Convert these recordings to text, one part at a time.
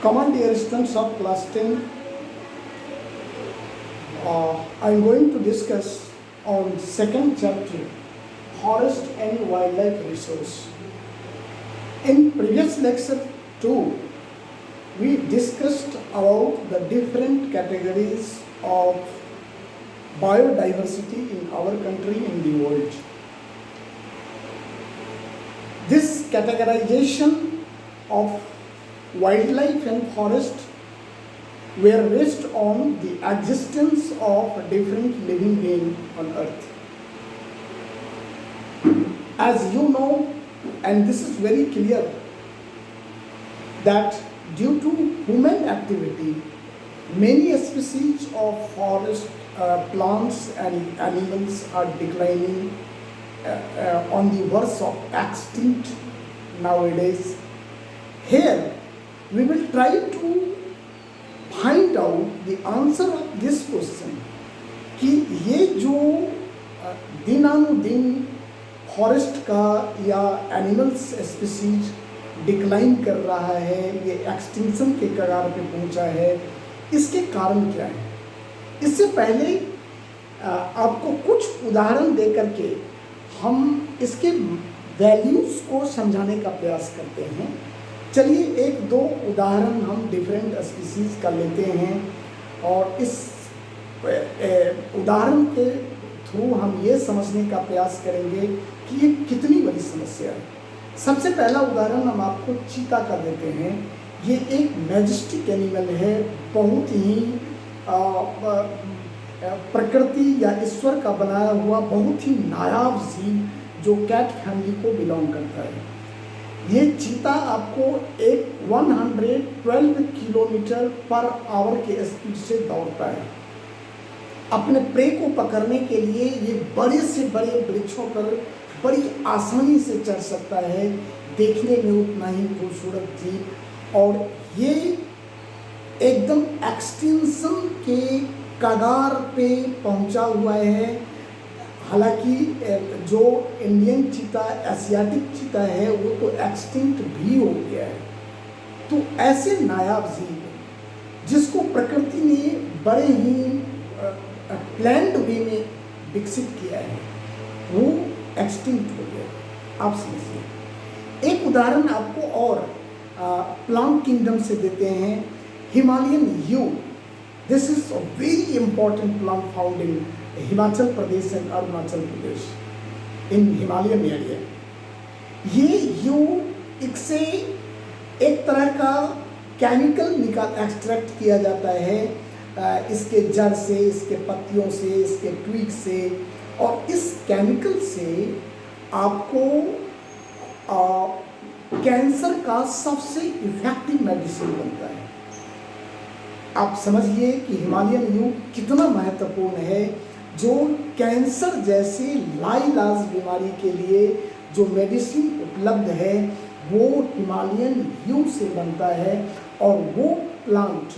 Common dear students of class 10, I am going to discuss on second chapter, Forest and Wildlife Resource. In previous lecture 2, we discussed about the different categories of biodiversity in our country and the world. This categorization of wildlife and forest were based on the existence of different living beings on earth. As you know, and this is very clear, that due to human activity, many species of forest plants and animals are declining on the verge of extinct nowadays. Here, we will try to find out the answer of this question कि ये जो दिनानुदिन forest का या animals species decline कर रहा है, ये एक्सटिंक्शन के कगार पे पहुंचा है, इसके कारण क्या है। इससे पहले आपको कुछ उदाहरण दे करके हम इसके वैल्यूज़ को समझाने का प्रयास करते हैं। चलिए एक दो उदाहरण हम डिफरेंट स्पीसीज का लेते हैं और इस उदाहरण के थ्रू हम ये समझने का प्रयास करेंगे कि ये कितनी बड़ी समस्या है। सबसे पहला उदाहरण हम आपको चीता का देते हैं। ये एक मैजेस्टिक एनिमल है, बहुत ही प्रकृति या ईश्वर का बनाया हुआ बहुत ही नायाब जीव जो कैट फैमिली को बिलोंग करता है। ये चीता आपको एक 112 किलोमीटर पर आवर के स्पीड से दौड़ता है। अपने प्रे को पकड़ने के लिए ये बड़े से बड़े वृक्षों पर बड़ी आसानी से चढ़ सकता है, देखने में उतना ही खूबसूरत जीव, और ये एकदम एक्सटिंक्शन के कगार पे पहुंचा हुआ है। हालांकि जो इंडियन चीता, एशियाटिक चीता है, वो तो एक्सटिंक्ट भी हो गया है। तो ऐसे नायाब जीव जिसको प्रकृति ने बड़े ही प्लान्ड वे में विकसित किया है, वो एक्सटिंक्ट हो गया। आप समझिए। एक उदाहरण आपको और प्लांट किंगडम से देते हैं। Himalayan you, this is a very important plant found in Himachal Pradesh and Arunachal Pradesh in Himalayan area. ये यू इससे एक तरह का केमिकल एक्सट्रैक्ट किया जाता है, इसके जड़ से, इसके पत्तियों से, इसके ट्विग से, और इस केमिकल से आपको कैंसर का सबसे इफेक्टिव मेडिसिन बनता है। आप समझिए कि हिमालयन यू कितना महत्वपूर्ण है, जो कैंसर जैसी लाइलाज बीमारी के लिए जो मेडिसिन उपलब्ध है वो हिमालयन यू से बनता है। और वो प्लांट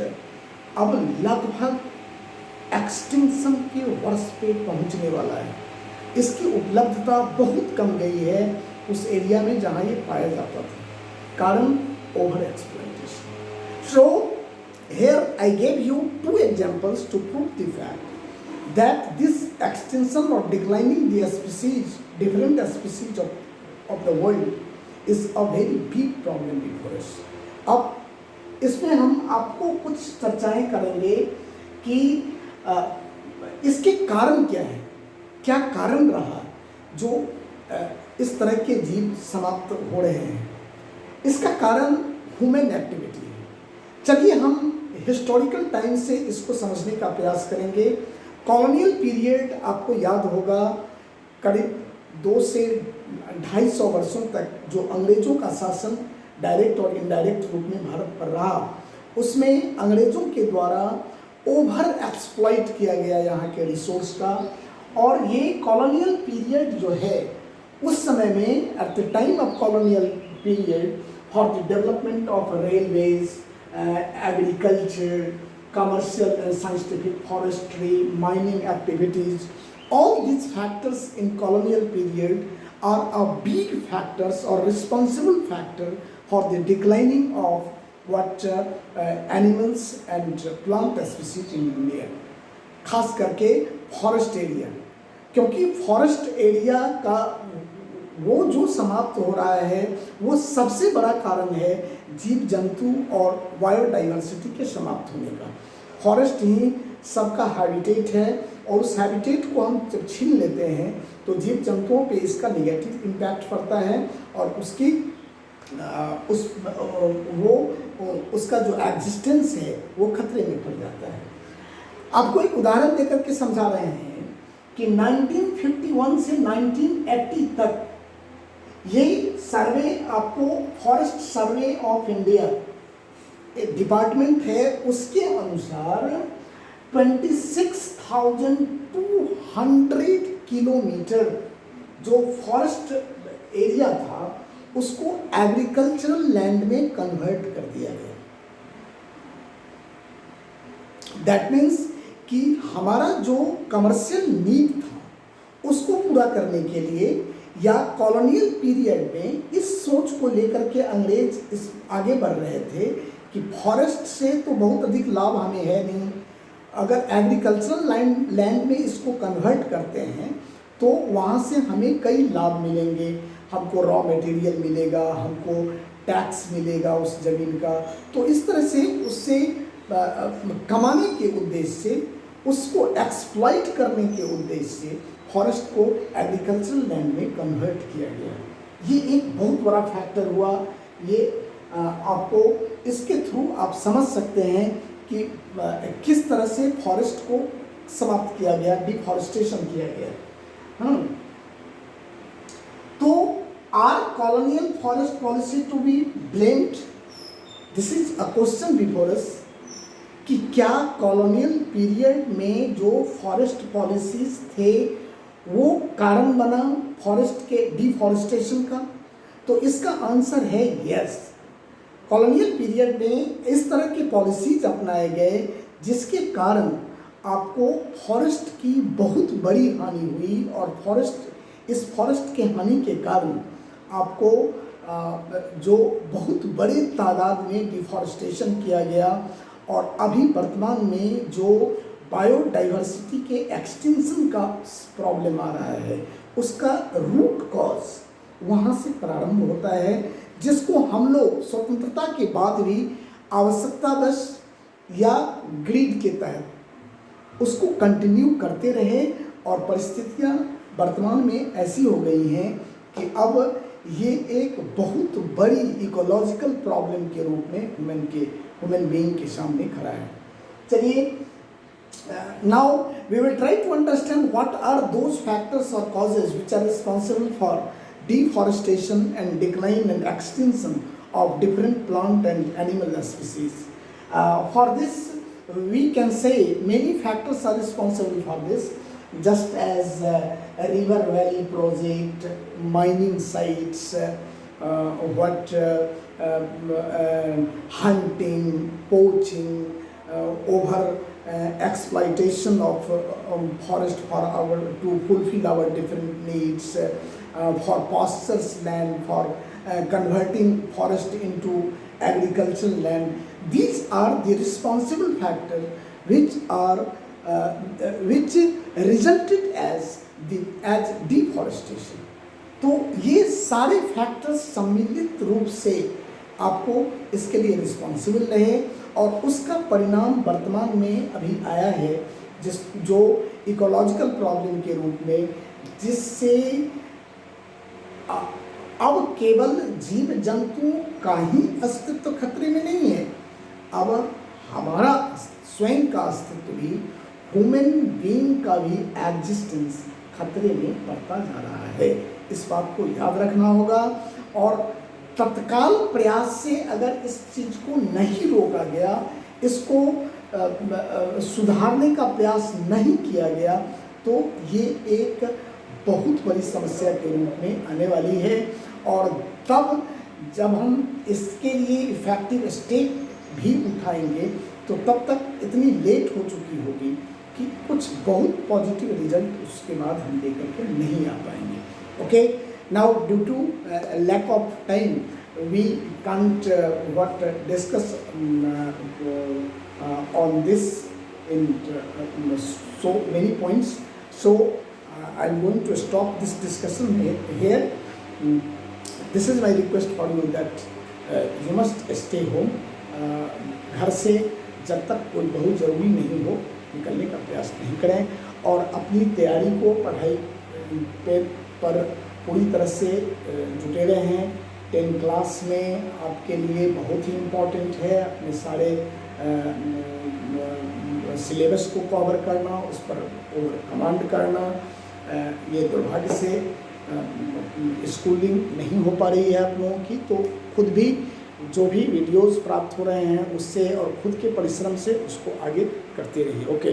अब लगभग एक्सटिंक्शन के वर्ष पे पहुंचने वाला है। इसकी उपलब्धता बहुत कम गई है उस एरिया में जहां ये पाया जाता था, कारण over exploitation. So here I gave you two examples to prove the fact that this extinction or declining the species, different species of the world is a very big problem before us. अब इसमें हम आपको कुछ चर्चाएं करेंगे कि इसके कारण क्या है, क्या कारण रहा जो इस तरह के जीव समाप्त हो रहे हैं। इसका कारण ह्यूमन एक्टिविटी है। चलिए हम हिस्टोरिकल टाइम से इसको समझने का प्रयास करेंगे। कॉलोनियल पीरियड आपको याद होगा, करीब 2 से 250 वर्षों तक जो अंग्रेजों का शासन डायरेक्ट और इनडायरेक्ट रूप में भारत पर रहा, उसमें अंग्रेजों के द्वारा ओवर एक्सप्लॉइट किया गया यहाँ के रिसोर्स का। और ये कॉलोनियल पीरियड जो है, उस समय में at the time of colonial period for the development of railways, agriculture, commercial and scientific forestry, mining activities, all these factors in colonial period are a big factors or responsible factor for the declining of what animals and plant species in India, खास करके forest area, क्योंकि forest area का वो जो समाप्त हो रहा है वो सबसे बड़ा कारण है जीव जंतु और बायोडाइवर्सिटी के समाप्त होने का। फॉरेस्ट ही सबका हैबिटेट है और उस हैबिटेट को हम जब छीन लेते हैं तो जीव जंतुओं पे इसका नेगेटिव इम्पैक्ट पड़ता है और उसकी उसका जो एग्जिस्टेंस है वो खतरे में पड़ जाता है। आपको एक उदाहरण देकर के समझा रहे हैं कि 1951 से 1980 तक ये सर्वे आपको फॉरेस्ट सर्वे ऑफ इंडिया एक डिपार्टमेंट है, उसके अनुसार 26,200 किलोमीटर जो फॉरेस्ट एरिया था उसको एग्रीकल्चरल लैंड में कन्वर्ट कर दिया गया। दैट मीन्स कि हमारा जो कमर्शियल नीड था उसको पूरा करने के लिए या कॉलोनियल पीरियड में इस सोच को लेकर के अंग्रेज इस आगे बढ़ रहे थे कि फॉरेस्ट से तो बहुत अधिक लाभ हमें है नहीं, अगर एग्रीकल्चरल लैंड में इसको कन्वर्ट करते हैं तो वहाँ से हमें कई लाभ मिलेंगे, हमको रॉ मटेरियल मिलेगा, हमको टैक्स मिलेगा उस ज़मीन का। तो इस तरह से उससे कमाने के उद्देश्य से, उसको एक्सप्लॉइट करने के उद्देश्य से फॉरेस्ट को एग्रीकल्चरल लैंड में कन्वर्ट किया गया। ये एक बहुत बड़ा फैक्टर हुआ। ये आपको इसके थ्रू आप समझ सकते हैं कि किस तरह से फॉरेस्ट को समाप्त किया गया, डिफॉरेस्टेशन किया गया। तो are colonial forest policy to be blamed? This is a question before us कि क्या कॉलोनियल पीरियड में जो फॉरेस्ट पॉलिसीज थे वो कारण बना फॉरेस्ट के डिफॉरेस्टेशन का? तो इसका आंसर है यस। कॉलोनियल पीरियड में इस तरह के पॉलिसीज अपनाए गए जिसके कारण आपको फॉरेस्ट की बहुत बड़ी हानि हुई और इस फॉरेस्ट के हानि के कारण आपको जो बहुत बड़े तादाद में डिफॉरेस्टेशन किया गया और अभी वर्तमान में जो बायोडाइवर्सिटी के एक्सटेंशन का प्रॉब्लम आ रहा है उसका रूट कॉज वहाँ से प्रारंभ होता है, जिसको हम लोग स्वतंत्रता के बाद भी आवश्यकतावश या ग्रीड के तहत उसको कंटिन्यू करते रहे और परिस्थितियाँ वर्तमान में ऐसी हो गई हैं कि अब ये एक बहुत बड़ी इकोलॉजिकल प्रॉब्लम के रूप में ह्यूमन बीइंग के सामने खड़ा है। चलिए, now we will try to understand what are those factors or causes which are responsible for deforestation and decline and extinction of different plant and animal species. For this we can say many factors are responsible for this, just as a river valley project, mining sites, hunting, poaching, over exploitation of forest to fulfill our different needs, for pastures land, for converting forest into agricultural land. These are the responsible factors which resulted as deforestation. तो ये सारे factors सम्मिलित रूप से आपको इसके लिए responsible रहे और उसका परिणाम वर्तमान में अभी आया है जो इकोलॉजिकल प्रॉब्लम के रूप में, जिससे अब केवल जीव जंतु का ही अस्तित्व खतरे में नहीं है, अब हमारा स्वयं का अस्तित्व भी, ह्यूमन बीइंग का भी एग्जिस्टेंस खतरे में पड़ता जा रहा है। इस बात को याद रखना होगा और तत्काल प्रयास से अगर इस चीज़ को नहीं रोका गया, इसको सुधारने का प्रयास नहीं किया गया, तो ये एक बहुत बड़ी समस्या के रूप में आने वाली है। और तब जब हम इसके लिए इफेक्टिव स्टेप भी उठाएंगे तो तब तक इतनी लेट हो चुकी होगी कि कुछ बहुत पॉजिटिव रिजल्ट उसके बाद हम लेकर के नहीं आ पाएंगे। Okay, now due to lack of time we can't discuss on this in so many points. So I'm going to stop this discussion here. This is my request for you that you must stay home. घर से जब तक कोई बहुत ज़रूरी नहीं हो निकलने का प्रयास नहीं करें, और अपनी तैयारी को पढ़ाई पर पूरी तरह से जुटे रहे हैं। 10 क्लास में आपके लिए बहुत ही इम्पोर्टेंट है अपने सारे सिलेबस को कवर करना, उस पर ओवर कमांड करना। ये दुर्भाग्य से स्कूलिंग नहीं हो पा रही है आप लोगों की, तो खुद भी जो भी वीडियोस प्राप्त हो रहे हैं उससे और खुद के परिश्रम से उसको आगे करते रहिए। ओके।